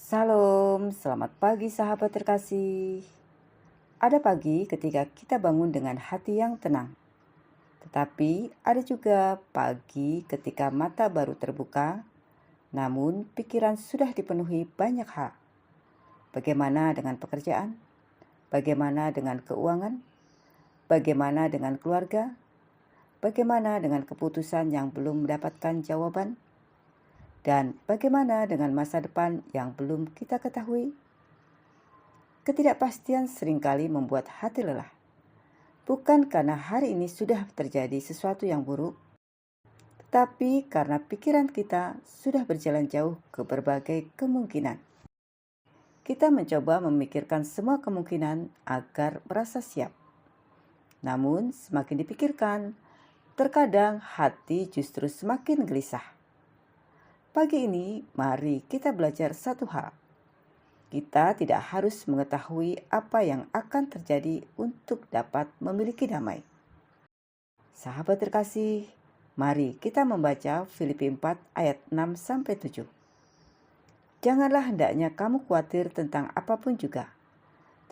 Salam, selamat pagi sahabat terkasih. Ada pagi ketika kita bangun dengan hati yang tenang. Tetapi ada juga pagi ketika mata baru terbuka, namun pikiran sudah dipenuhi banyak hal. Bagaimana dengan pekerjaan? Bagaimana dengan keuangan? Bagaimana dengan keluarga? Bagaimana dengan keputusan yang belum mendapatkan jawaban? Dan bagaimana dengan masa depan yang belum kita ketahui? Ketidakpastian seringkali membuat hati lelah. Bukan karena hari ini sudah terjadi sesuatu yang buruk, tetapi karena pikiran kita sudah berjalan jauh ke berbagai kemungkinan. Kita mencoba memikirkan semua kemungkinan agar merasa siap. Namun, semakin dipikirkan, terkadang hati justru semakin gelisah. Pagi ini, mari kita belajar satu hal. Kita tidak harus mengetahui apa yang akan terjadi untuk dapat memiliki damai. Sahabat terkasih, mari kita membaca Filipi 4 ayat 6-7. Janganlah hendaknya kamu khawatir tentang apapun juga,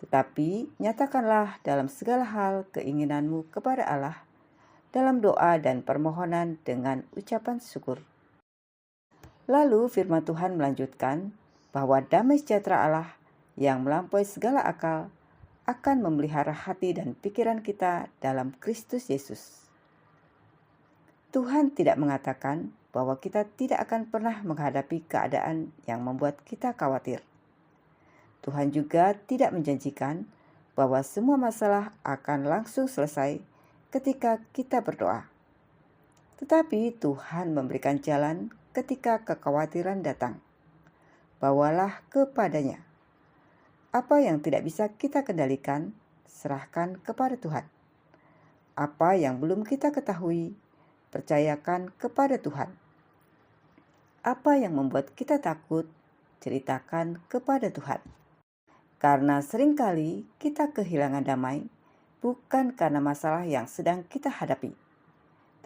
tetapi nyatakanlah dalam segala hal keinginanmu kepada Allah dalam doa dan permohonan dengan ucapan syukur. Lalu firman Tuhan melanjutkan bahwa damai sejahtera Allah yang melampaui segala akal akan memelihara hati dan pikiran kita dalam Kristus Yesus. Tuhan tidak mengatakan bahwa kita tidak akan pernah menghadapi keadaan yang membuat kita khawatir. Tuhan juga tidak menjanjikan bahwa semua masalah akan langsung selesai ketika kita berdoa. Tetapi Tuhan memberikan jalan ketika kekhawatiran datang. Bawalah kepadanya. Apa yang tidak bisa kita kendalikan, serahkan kepada Tuhan. Apa yang belum kita ketahui, percayakan kepada Tuhan. Apa yang membuat kita takut, ceritakan kepada Tuhan. Karena seringkali kita kehilangan damai, bukan karena masalah yang sedang kita hadapi,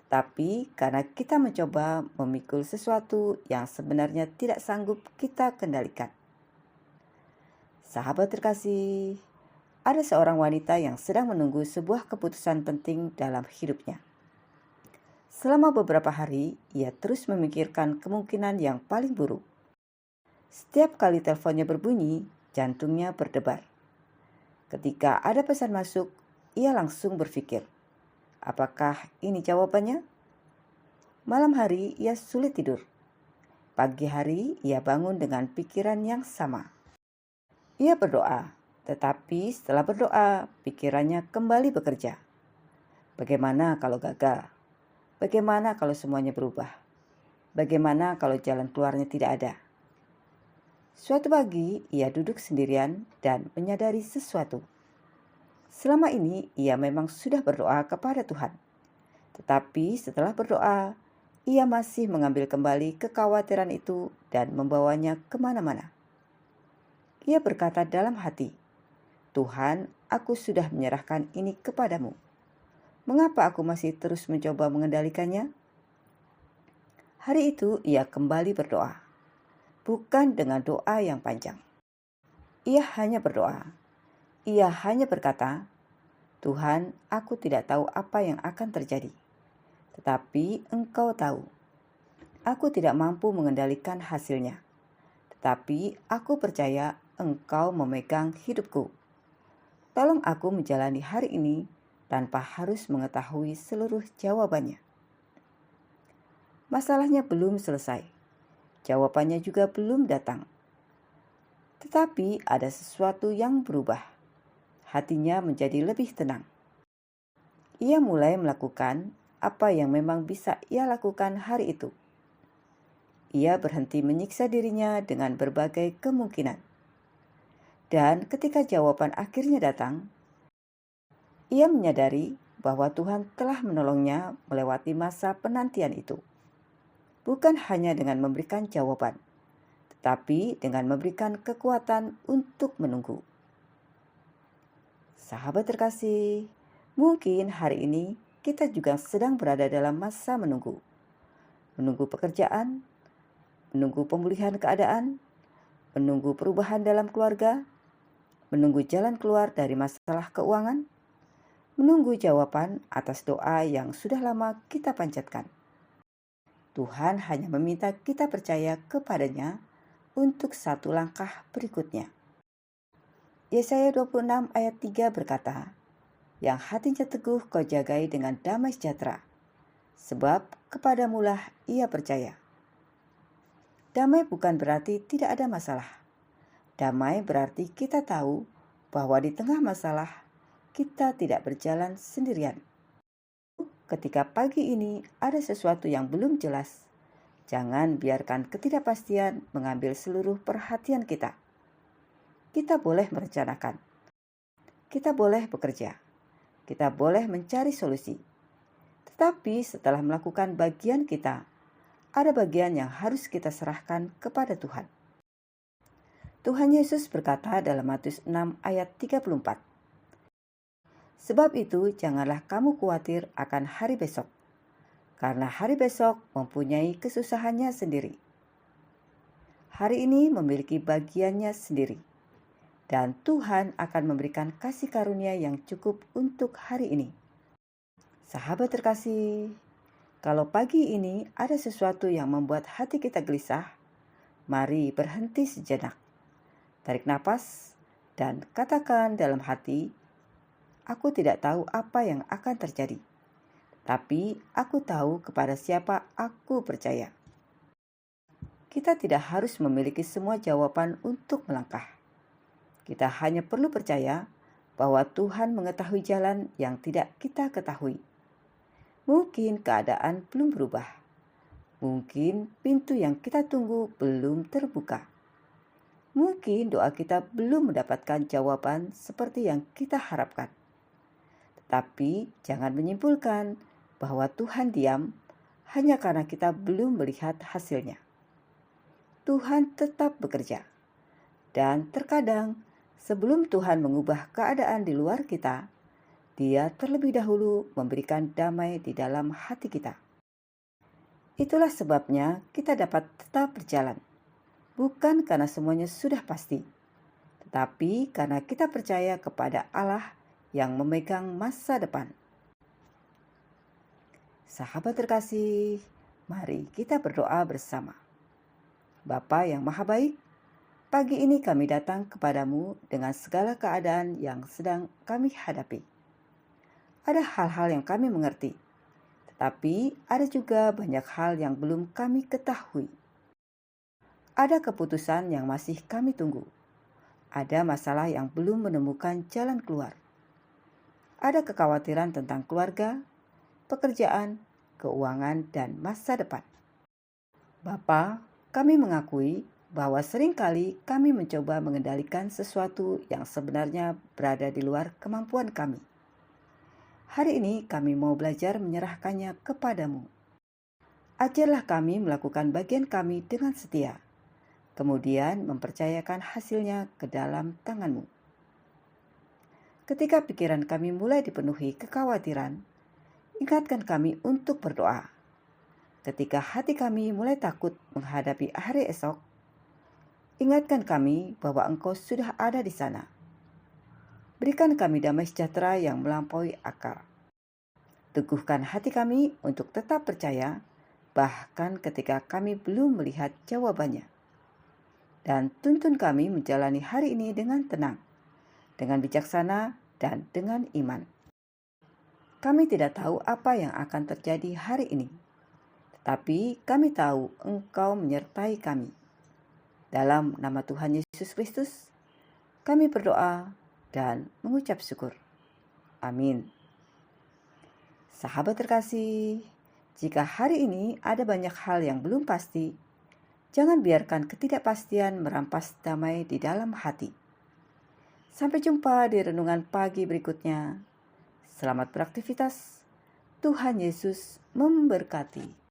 tetapi karena kita mencoba memikul sesuatu yang sebenarnya tidak sanggup kita kendalikan. Sahabat terkasih, ada seorang wanita yang sedang menunggu sebuah keputusan penting dalam hidupnya. Selama beberapa hari, ia terus memikirkan kemungkinan yang paling buruk. Setiap kali teleponnya berbunyi, jantungnya berdebar. Ketika ada pesan masuk, ia langsung berpikir, apakah ini jawabannya? Malam hari ia sulit tidur. Pagi hari ia bangun dengan pikiran yang sama. Ia berdoa, tetapi setelah berdoa, pikirannya kembali bekerja. Bagaimana kalau gagal? Bagaimana kalau semuanya berubah? Bagaimana kalau jalan keluarnya tidak ada? Suatu pagi ia duduk sendirian dan menyadari sesuatu. Selama ini ia memang sudah berdoa kepada Tuhan. Tetapi setelah berdoa, ia masih mengambil kembali kekhawatiran itu dan membawanya kemana-mana. Ia berkata dalam hati, Tuhan, aku sudah menyerahkan ini kepadamu. Mengapa aku masih terus mencoba mengendalikannya? Hari itu ia kembali berdoa, bukan dengan doa yang panjang. Ia hanya berdoa. Ia hanya berkata, Tuhan, aku tidak tahu apa yang akan terjadi. Tetapi Engkau tahu. Aku tidak mampu mengendalikan hasilnya. Tetapi aku percaya Engkau memegang hidupku. Tolong aku menjalani hari ini tanpa harus mengetahui seluruh jawabannya. Masalahnya belum selesai. Jawabannya juga belum datang. Tetapi ada sesuatu yang berubah. Hatinya menjadi lebih tenang. Ia mulai melakukan apa yang memang bisa ia lakukan hari itu. Ia berhenti menyiksa dirinya dengan berbagai kemungkinan. Dan ketika jawaban akhirnya datang, ia menyadari bahwa Tuhan telah menolongnya melewati masa penantian itu. Bukan hanya dengan memberikan jawaban, tetapi dengan memberikan kekuatan untuk menunggu. Sahabat terkasih, mungkin hari ini kita juga sedang berada dalam masa menunggu. Menunggu pekerjaan, menunggu pemulihan keadaan, menunggu perubahan dalam keluarga, menunggu jalan keluar dari masalah keuangan, menunggu jawaban atas doa yang sudah lama kita panjatkan. Tuhan hanya meminta kita percaya kepadanya untuk satu langkah berikutnya. Yesaya 26 ayat 3 berkata, "Yang hatinya teguh kau jagai dengan damai sejahtera, sebab kepadamulah ia percaya." Damai bukan berarti tidak ada masalah. Damai berarti kita tahu bahwa di tengah masalah, kita tidak berjalan sendirian. Ketika pagi ini ada sesuatu yang belum jelas, jangan biarkan ketidakpastian mengambil seluruh perhatian kita. Kita boleh merencanakan, kita boleh bekerja, kita boleh mencari solusi. Tetapi setelah melakukan bagian kita, ada bagian yang harus kita serahkan kepada Tuhan. Tuhan Yesus berkata dalam Matius 6 ayat 34, "Sebab itu janganlah kamu khawatir akan hari besok, karena hari besok mempunyai kesusahannya sendiri. Hari ini memiliki bagiannya sendiri, dan Tuhan akan memberikan kasih karunia yang cukup untuk hari ini." Sahabat terkasih, kalau pagi ini ada sesuatu yang membuat hati kita gelisah, mari berhenti sejenak. Tarik napas dan katakan dalam hati, "Aku tidak tahu apa yang akan terjadi, tapi aku tahu kepada siapa aku percaya." Kita tidak harus memiliki semua jawaban untuk melangkah. Kita hanya perlu percaya bahwa Tuhan mengetahui jalan yang tidak kita ketahui. Mungkin keadaan belum berubah. Mungkin pintu yang kita tunggu belum terbuka. Mungkin doa kita belum mendapatkan jawaban seperti yang kita harapkan. Tetapi jangan menyimpulkan bahwa Tuhan diam hanya karena kita belum melihat hasilnya. Tuhan tetap bekerja. Dan terkadang sebelum Tuhan mengubah keadaan di luar kita, Dia terlebih dahulu memberikan damai di dalam hati kita. Itulah sebabnya kita dapat tetap berjalan, bukan karena semuanya sudah pasti, tetapi karena kita percaya kepada Allah yang memegang masa depan. Sahabat terkasih, mari kita berdoa bersama. Bapa yang Maha Baik, pagi ini kami datang kepadamu dengan segala keadaan yang sedang kami hadapi. Ada hal-hal yang kami mengerti, tetapi ada juga banyak hal yang belum kami ketahui. Ada keputusan yang masih kami tunggu. Ada masalah yang belum menemukan jalan keluar. Ada kekhawatiran tentang keluarga, pekerjaan, keuangan, dan masa depan. Bapa, kami mengakui bahwa seringkali kami mencoba mengendalikan sesuatu yang sebenarnya berada di luar kemampuan kami. Hari ini kami mau belajar menyerahkannya kepadamu. Ajarlah kami melakukan bagian kami dengan setia, kemudian mempercayakan hasilnya ke dalam tanganmu. Ketika pikiran kami mulai dipenuhi kekhawatiran, ingatkan kami untuk berdoa. Ketika hati kami mulai takut menghadapi hari esok, ingatkan kami bahwa Engkau sudah ada di sana. Berikan kami damai sejahtera yang melampaui akal. Teguhkan hati kami untuk tetap percaya, bahkan ketika kami belum melihat jawabannya. Dan tuntun kami menjalani hari ini dengan tenang, dengan bijaksana, dan dengan iman. Kami tidak tahu apa yang akan terjadi hari ini, tetapi kami tahu Engkau menyertai kami. Dalam nama Tuhan Yesus Kristus, kami berdoa dan mengucap syukur. Amin. Sahabat terkasih, jika hari ini ada banyak hal yang belum pasti, jangan biarkan ketidakpastian merampas damai di dalam hati. Sampai jumpa di renungan pagi berikutnya. Selamat beraktivitas. Tuhan Yesus memberkati.